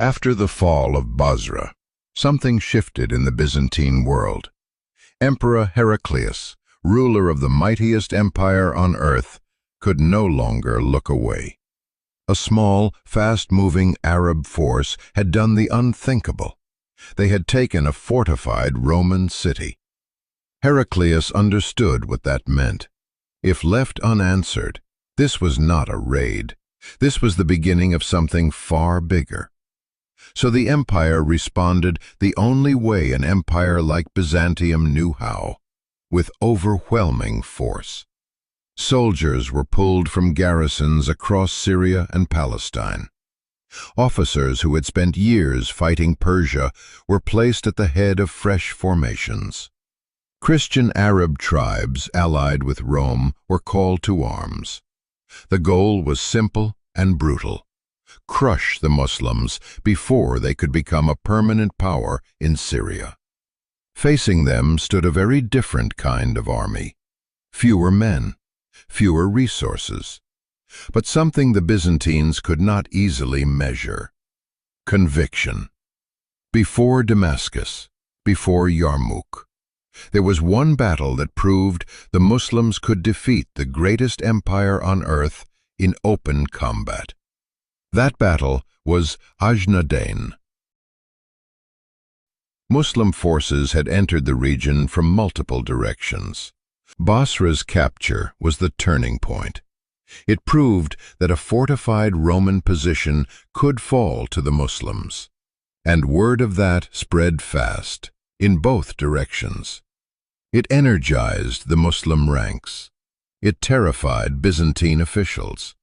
After the fall of Basra, something shifted in the Byzantine world. Emperor Heraclius, ruler of the mightiest empire on earth, could no longer look away. A small, fast-moving Arab force had done the unthinkable. They had taken a fortified Roman city. Heraclius understood what that meant. If left unanswered, this was not a raid. This was the beginning of something far bigger. So the empire responded the only way an empire like Byzantium knew how, with overwhelming force. Soldiers were pulled from garrisons across Syria and Palestine. Officers who had spent years fighting Persia were placed at the head of fresh formations. Christian Arab tribes allied with Rome were called to arms. The goal was simple and brutal: crush the Muslims before they could become a permanent power in Syria. Facing them stood a very different kind of army. Fewer men, fewer resources, but something the Byzantines could not easily measure: conviction. Before Damascus, before Yarmouk, there was one battle that proved the Muslims could defeat the greatest empire on earth in open combat. That battle was Ajnadayn. Muslim forces had entered the region from multiple directions. Basra's capture was the turning point. It proved that a fortified Roman position could fall to the Muslims. And word of that spread fast, in both directions. It energized the Muslim ranks. It terrified Byzantine officials.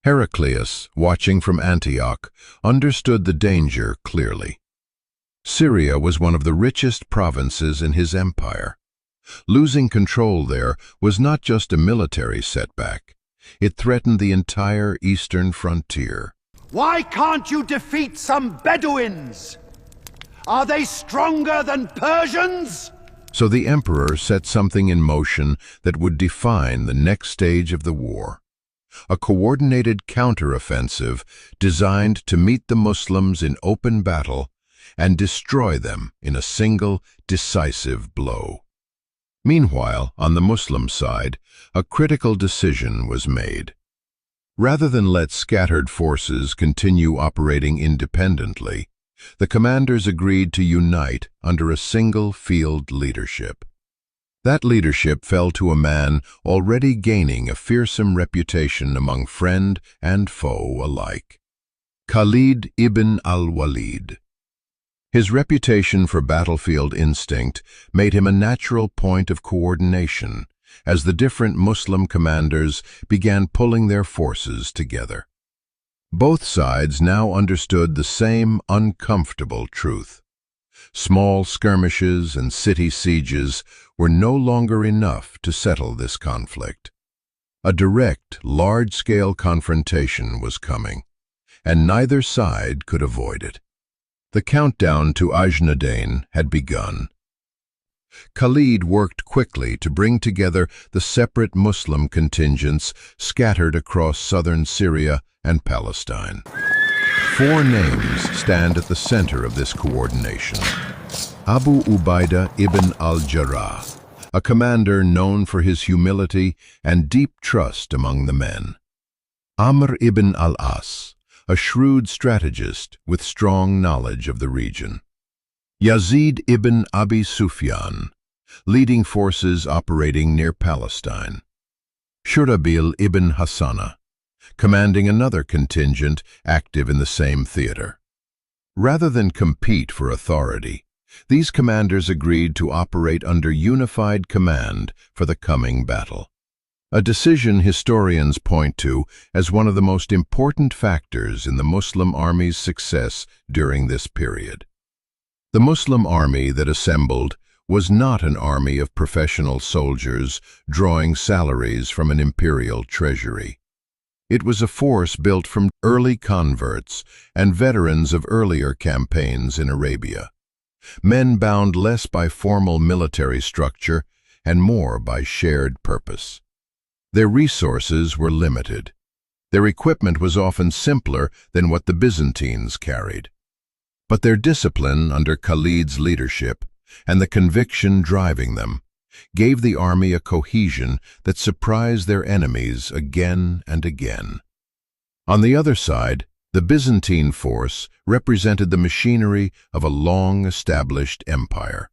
Heraclius, watching from Antioch, understood the danger clearly. Syria was one of the richest provinces in his empire. Losing control there was not just a military setback. It threatened the entire eastern frontier. Why can't you defeat some Bedouins? Are they stronger than Persians? So the emperor set something in motion that would define the next stage of the war. A coordinated counteroffensive designed to meet the Muslims in open battle and destroy them in a single, decisive blow. Meanwhile, on the Muslim side, a critical decision was made. Rather than let scattered forces continue operating independently, the commanders agreed to unite under a single field leadership. That leadership fell to a man already gaining a fearsome reputation among friend and foe alike: Khalid ibn al-Walid. His reputation for battlefield instinct made him a natural point of coordination as the different Muslim commanders began pulling their forces together. Both sides now understood the same uncomfortable truth. Small skirmishes and city sieges were no longer enough to settle this conflict. A direct, large-scale confrontation was coming, and neither side could avoid it. The countdown to Ajnadayn had begun. Khalid worked quickly to bring together the separate Muslim contingents scattered across southern Syria and Palestine. 4 names stand at the center of this coordination. Abu Ubaidah ibn al-Jarrah, a commander known for his humility and deep trust among the men. Amr ibn al-As, a shrewd strategist with strong knowledge of the region. Yazid ibn Abi Sufyan, leading forces operating near Palestine. Shurabil ibn Hassana, commanding another contingent active in the same theater. Rather than compete for authority, these commanders agreed to operate under unified command for the coming battle. A decision historians point to as one of the most important factors in the Muslim army's success during this period. The Muslim army that assembled was not an army of professional soldiers drawing salaries from an imperial treasury. It was a force built from early converts and veterans of earlier campaigns in Arabia, men bound less by formal military structure and more by shared purpose. Their resources were limited. Their equipment was often simpler than what the Byzantines carried. But their discipline under Khalid's leadership and the conviction driving them gave the army a cohesion that surprised their enemies again and again. On the other side, the Byzantine force represented the machinery of a long-established empire.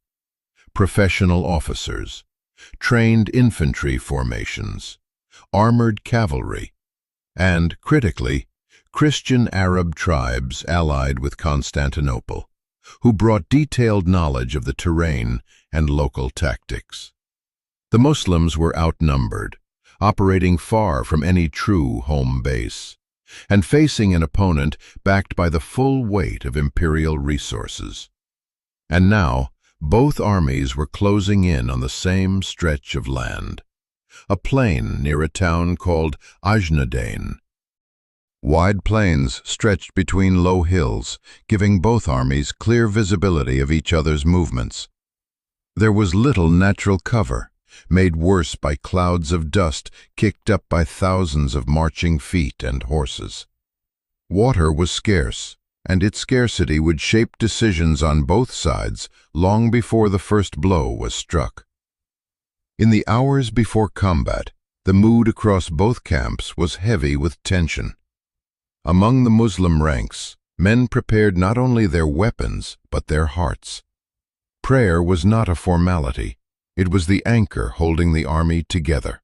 Professional officers, trained infantry formations, armored cavalry, and, critically, Christian Arab tribes allied with Constantinople, who brought detailed knowledge of the terrain and local tactics. The Muslims were outnumbered, operating far from any true home base, and facing an opponent backed by the full weight of imperial resources. And now, both armies were closing in on the same stretch of land, a plain near a town called Ajnadayn. Wide plains stretched between low hills, giving both armies clear visibility of each other's movements. There was little natural cover, made worse by clouds of dust kicked up by thousands of marching feet and horses. Water was scarce, and its scarcity would shape decisions on both sides long before the first blow was struck. In the hours before combat, the mood across both camps was heavy with tension. Among the Muslim ranks, men prepared not only their weapons but their hearts. Prayer was not a formality. It was the anchor holding the army together.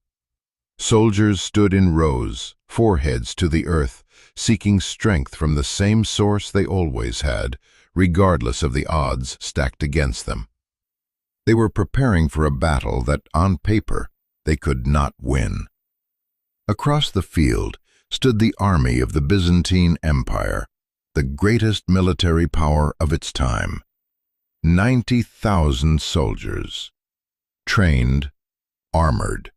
Soldiers stood in rows, foreheads to the earth, seeking strength from the same source they always had, regardless of the odds stacked against them. They were preparing for a battle that, on paper, they could not win. Across the field stood the army of the Byzantine Empire, the greatest military power of its time. 90,000 soldiers, trained, armored,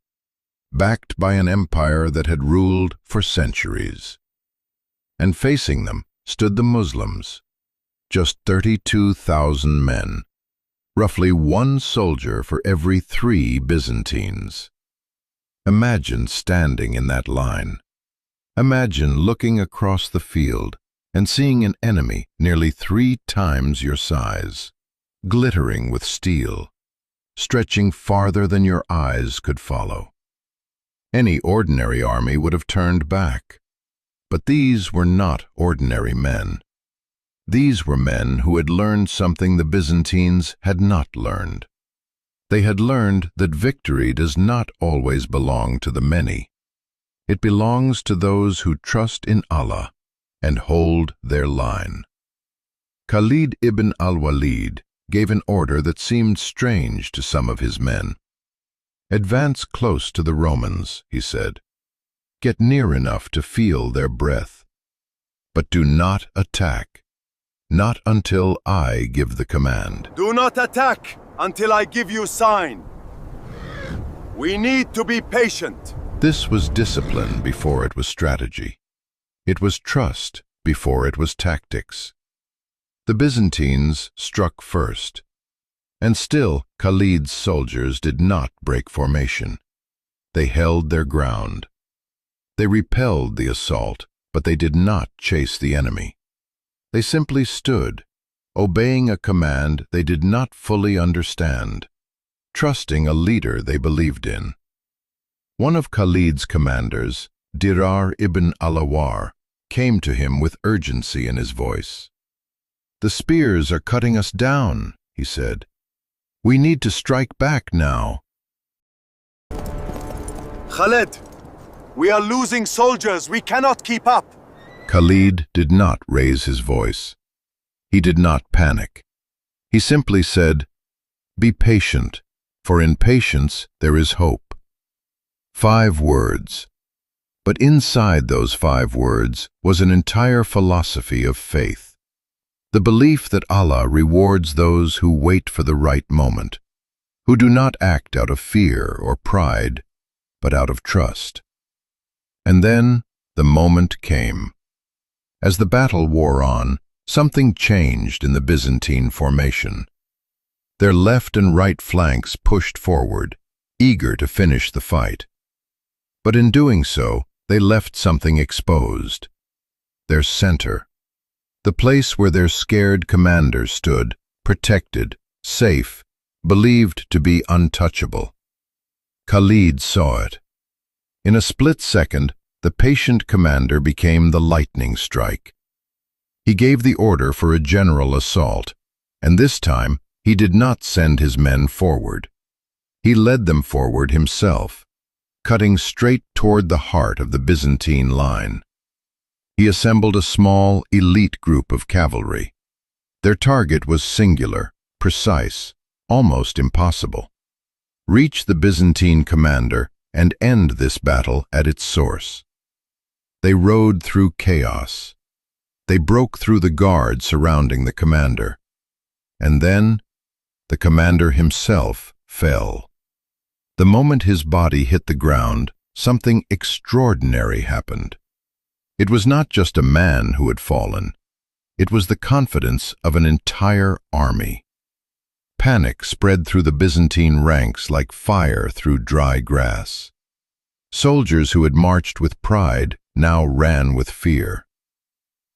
backed by an empire that had ruled for centuries. And facing them stood the Muslims, just 32,000 men, roughly one soldier for every 3 Byzantines. Imagine standing in that line. Imagine looking across the field and seeing an enemy nearly 3 times your size, glittering with steel, stretching farther than your eyes could follow. Any ordinary army would have turned back. But these were not ordinary men. These were men who had learned something the Byzantines had not learned. They had learned that victory does not always belong to the many. It belongs to those who trust in Allah and hold their line. Khalid ibn al-Walid gave an order that seemed strange to some of his men. "Advance close to the Romans," he said. "Get near enough to feel their breath. But do not attack, not until I give the command." Do not attack until I give you sign. We need to be patient. This was discipline before it was strategy. It was trust before it was tactics. The Byzantines struck first, and still Khalid's soldiers did not break formation. They held their ground. They repelled the assault, but they did not chase the enemy. They simply stood, obeying a command they did not fully understand, trusting a leader they believed in. One of Khalid's commanders, Dirar ibn al-Awar, came to him with urgency in his voice. "The spears are cutting us down," he said. "We need to strike back now." Khalid, we are losing soldiers. We cannot keep up. Khalid did not raise his voice. He did not panic. He simply said, "Be patient, for in patience there is hope." 5 words. But inside those 5 words was an entire philosophy of faith. The belief that Allah rewards those who wait for the right moment, who do not act out of fear or pride, but out of trust. And then the moment came. As the battle wore on, something changed in the Byzantine formation. Their left and right flanks pushed forward, eager to finish the fight. But in doing so, they left something exposed. Their center. The place where their scared commander stood, protected, safe, believed to be untouchable. Khalid saw it. In a split second, the patient commander became the lightning strike. He gave the order for a general assault, and this time he did not send his men forward. He led them forward himself, cutting straight toward the heart of the Byzantine line. He assembled a small, elite group of cavalry. Their target was singular, precise, almost impossible. Reach the Byzantine commander and end this battle at its source. They rode through chaos. They broke through the guard surrounding the commander. And then, the commander himself fell. The moment his body hit the ground, something extraordinary happened. It was not just a man who had fallen. It was the confidence of an entire army. Panic spread through the Byzantine ranks like fire through dry grass. Soldiers who had marched with pride now ran with fear.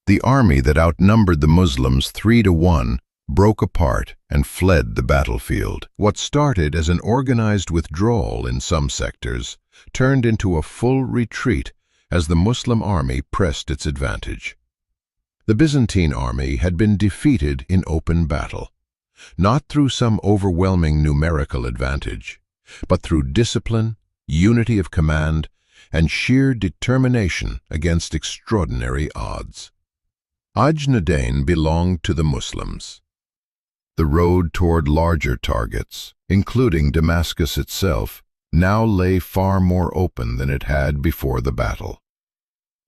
The army that outnumbered the Muslims 3-1 broke apart and fled the battlefield. What started as an organized withdrawal in some sectors turned into a full retreat as the Muslim army pressed its advantage. The Byzantine army had been defeated in open battle, not through some overwhelming numerical advantage, but through discipline, unity of command, and sheer determination against extraordinary odds. Ajnadayn belonged to the Muslims. The road toward larger targets, including Damascus itself, now lay far more open than it had before the battle.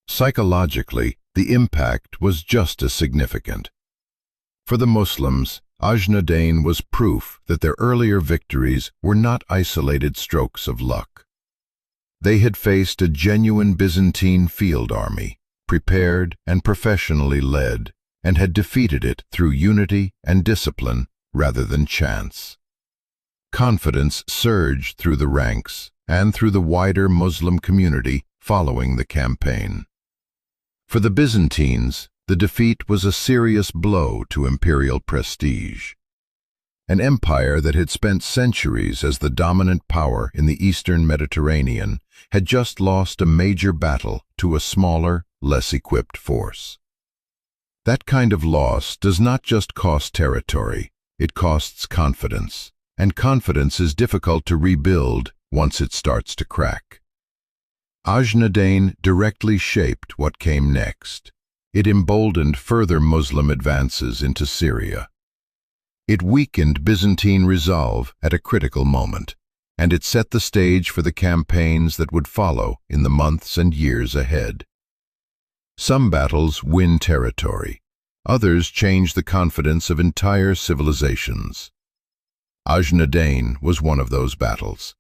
Psychologically, the impact was just as significant. For the Muslims, Ajnadayn was proof that their earlier victories were not isolated strokes of luck. They had faced a genuine Byzantine field army, prepared and professionally led, and had defeated it through unity and discipline rather than chance. Confidence surged through the ranks and through the wider Muslim community following the campaign. For the Byzantines, the defeat was a serious blow to imperial prestige. An empire that had spent centuries as the dominant power in the eastern Mediterranean had just lost a major battle to a smaller, less equipped force. That kind of loss does not just cost territory, it costs confidence, and confidence is difficult to rebuild once it starts to crack. Ajnadayn directly shaped what came next. It emboldened further Muslim advances into Syria. It weakened Byzantine resolve at a critical moment, and it set the stage for the campaigns that would follow in the months and years ahead. Some battles win territory. Others change the confidence of entire civilizations. Ajnadayn was one of those battles.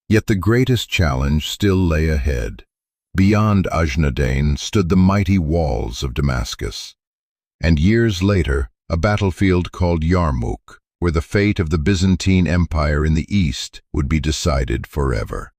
Yet the greatest challenge still lay ahead. Beyond Ajnadayn stood the mighty walls of Damascus, and years later, a battlefield called Yarmouk, where the fate of the Byzantine Empire in the east would be decided forever.